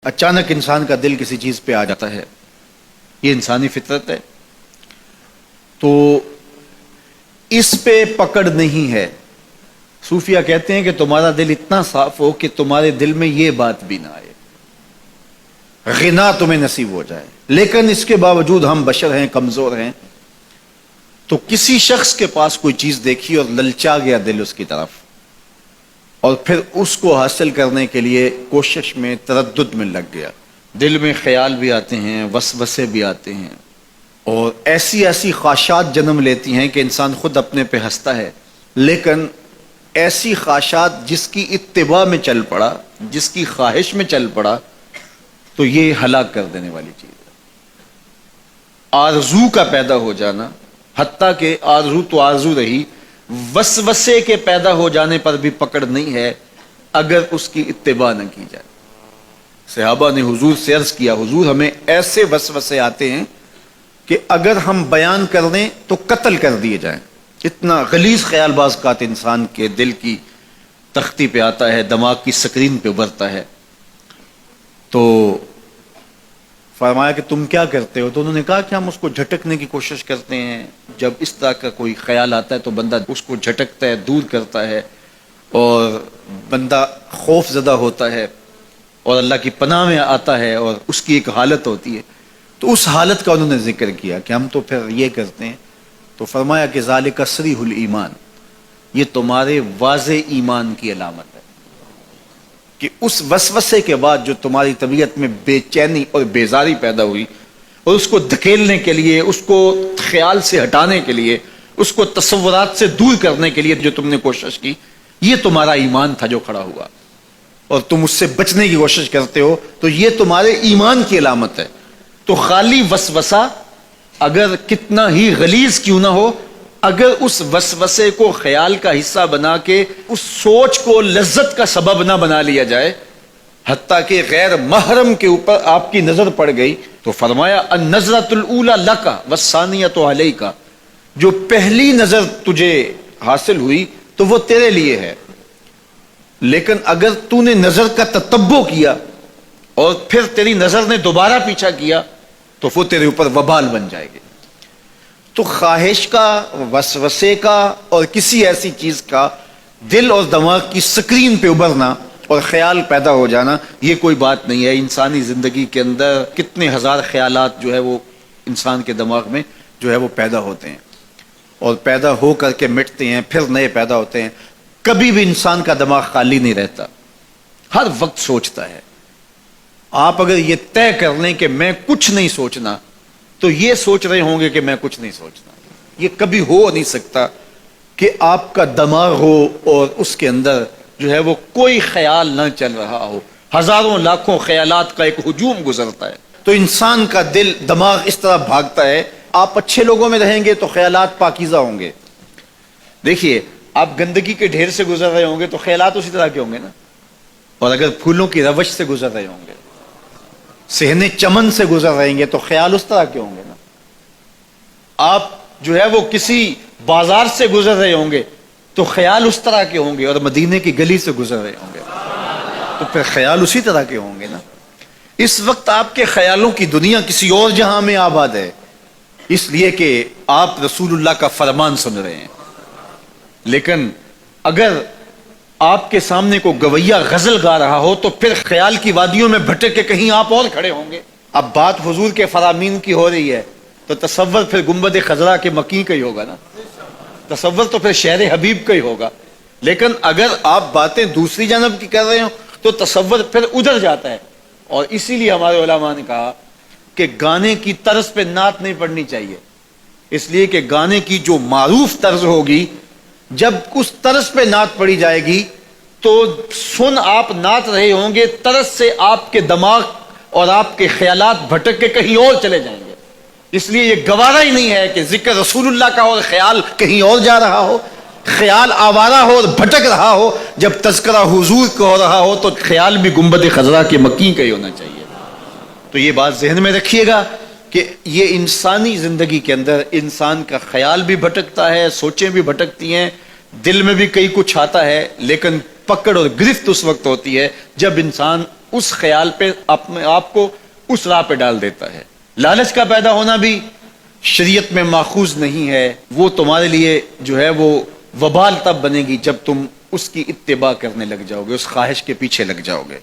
اچانک انسان کا دل کسی چیز پہ آ جاتا ہے، یہ انسانی فطرت ہے، تو اس پہ پکڑ نہیں ہے۔ صوفیہ کہتے ہیں کہ تمہارا دل اتنا صاف ہو کہ تمہارے دل میں یہ بات بھی نہ آئے، غنا تمہیں نصیب ہو جائے، لیکن اس کے باوجود ہم بشر ہیں، کمزور ہیں، تو کسی شخص کے پاس کوئی چیز دیکھی اور للچا گیا دل اس کی طرف، اور پھر اس کو حاصل کرنے کے لیے کوشش میں، تردد میں لگ گیا، دل میں خیال بھی آتے ہیں، وسوسے بھی آتے ہیں، اور ایسی ایسی خواہشات جنم لیتی ہیں کہ انسان خود اپنے پہ ہنستا ہے، لیکن ایسی خواہشات جس کی اتباع میں چل پڑا، جس کی خواہش میں چل پڑا، تو یہ ہلاک کر دینے والی چیز ہے۔ آرزو کا پیدا ہو جانا، حتیٰ کہ آرزو تو آرزو رہی، وسوسے کے پیدا ہو جانے پر بھی پکڑ نہیں ہے اگر اس کی اتباع نہ کی جائے۔ صحابہ نے حضور سے عرض کیا، حضور ہمیں ایسے وسوسے آتے ہیں کہ اگر ہم بیان کر دیں تو قتل کر دیے جائیں، اتنا غلیظ خیال باز کا انسان کے دل کی تختی پہ آتا ہے، دماغ کی سکرین پہ ابھرتا ہے۔ تو فرمایا کہ تم کیا کرتے ہو؟ تو انہوں نے کہا کہ ہم اس کو جھٹکنے کی کوشش کرتے ہیں، جب اس طرح کا کوئی خیال آتا ہے تو بندہ اس کو جھٹکتا ہے، دور کرتا ہے، اور بندہ خوف زدہ ہوتا ہے اور اللہ کی پناہ میں آتا ہے، اور اس کی ایک حالت ہوتی ہے۔ تو اس حالت کا انہوں نے ذکر کیا کہ ہم تو پھر یہ کرتے ہیں، تو فرمایا کہ ذالک صریح الایمان، یہ تمہارے واضح ایمان کی علامت ہے کہ اس وسوسے کے بعد جو تمہاری طبیعت میں بے چینی اور بیزاری پیدا ہوئی، اور اس کو دھکیلنے کے لیے، اس کو خیال سے ہٹانے کے لیے، اس کو تصورات سے دور کرنے کے لیے جو تم نے کوشش کی، یہ تمہارا ایمان تھا جو کھڑا ہوا، اور تم اس سے بچنے کی کوشش کرتے ہو، تو یہ تمہارے ایمان کی علامت ہے۔ تو خالی وسوسہ اگر کتنا ہی غلیظ کیوں نہ ہو، اگر اس وسوسے کو خیال کا حصہ بنا کے اس سوچ کو لذت کا سبب نہ بنا لیا جائے، حتیٰ کہ غیر محرم کے اوپر آپ کی نظر پڑ گئی، تو فرمایا النظرۃ الاولی لک والثانیۃ علیک، جو پہلی نظر تجھے حاصل ہوئی تو وہ تیرے لیے ہے، لیکن اگر تو نے نظر کا تتبع کیا اور پھر تیری نظر نے دوبارہ پیچھا کیا تو وہ تیرے اوپر وبال بن جائے گی۔ تو خواہش کا، وسوسے کا، اور کسی ایسی چیز کا دل اور دماغ کی سکرین پہ ابھرنا اور خیال پیدا ہو جانا، یہ کوئی بات نہیں ہے۔ انسانی زندگی کے اندر کتنے ہزار خیالات جو ہے وہ انسان کے دماغ میں جو ہے وہ پیدا ہوتے ہیں، اور پیدا ہو کر کے مٹتے ہیں، پھر نئے پیدا ہوتے ہیں۔ کبھی بھی انسان کا دماغ خالی نہیں رہتا، ہر وقت سوچتا ہے۔ آپ اگر یہ طے کر لیں کہ میں کچھ نہیں سوچنا، تو یہ سوچ رہے ہوں گے کہ میں کچھ نہیں سوچنا۔ یہ کبھی ہو نہیں سکتا کہ آپ کا دماغ ہو اور اس کے اندر جو ہے وہ کوئی خیال نہ چل رہا ہو، ہزاروں لاکھوں خیالات کا ایک ہجوم گزرتا ہے۔ تو انسان کا دل، دماغ اس طرح بھاگتا ہے۔ آپ اچھے لوگوں میں رہیں گے تو خیالات پاکیزہ ہوں گے۔ دیکھیے، آپ گندگی کے ڈھیر سے گزر رہے ہوں گے تو خیالات اسی طرح کے ہوں گے نا، اور اگر پھولوں کی روش سے گزر رہے ہوں گے، صحن چمن سے گزر رہے ہیں تو خیال اس طرح کے ہوں گے نا۔ آپ جو ہے وہ کسی بازار سے گزر رہے ہوں گے تو خیال اس طرح کے ہوں گے، اور مدینے کی گلی سے گزر رہے ہوں گے تو پھر خیال اسی طرح کے ہوں گے نا۔ اس وقت آپ کے خیالوں کی دنیا کسی اور جہاں میں آباد ہے، اس لیے کہ آپ رسول اللہ کا فرمان سن رہے ہیں، لیکن اگر آپ کے سامنے کو گویا غزل گا رہا ہو تو پھر خیال کی وادیوں میں بھٹک کے کہیں آپ اور کھڑے ہوں گے۔ اب بات حضور کے فرامین کی ہو رہی ہے تو تصور پھر گنبد خضرا کے مکی کا ہی ہوگا نا، تصور تو پھر شہر حبیب کا ہی ہوگا۔ لیکن اگر آپ باتیں دوسری جانب کی کر رہے ہو تو تصور پھر ادھر جاتا ہے، اور اسی لیے ہمارے علماء نے کہا کہ گانے کی طرز پہ نعت نہیں پڑھنی چاہیے، اس لیے کہ گانے کی جو معروف طرز ہوگی، جب اس طرز پہ نعت پڑھی جائے گی تو سن آپ نعت رہے ہوں گے، طرز سے آپ کے دماغ اور آپ کے خیالات بھٹک کے کہیں اور چلے جائیں گے۔ اس لیے یہ گوارا ہی نہیں ہے کہ ذکر رسول اللہ کا اور خیال کہیں اور جا رہا ہو، خیال آوارہ ہو اور بھٹک رہا ہو۔ جب تذکرہ حضور کا ہو رہا ہو تو خیال بھی گنبد خضرا کے مکی کا ہی ہونا چاہیے۔ تو یہ بات ذہن میں رکھیے گا کہ یہ انسانی زندگی کے اندر انسان کا خیال بھی بھٹکتا ہے، سوچیں بھی بھٹکتی ہیں، دل میں بھی کئی کچھ آتا ہے، لیکن پکڑ اور گرفت اس وقت ہوتی ہے جب انسان اس خیال پہ اپنے آپ کو اس راہ پہ ڈال دیتا ہے. لالچ کا پیدا ہونا بھی شریعت میں ماخوذ نہیں ہے. وہ تمہارے لیے جو ہے وہ وبال تب بنے گی جب تم اس کی اتباع کرنے لگ جاؤ گے, اس خواہش کے پیچھے لگ جاؤ گے.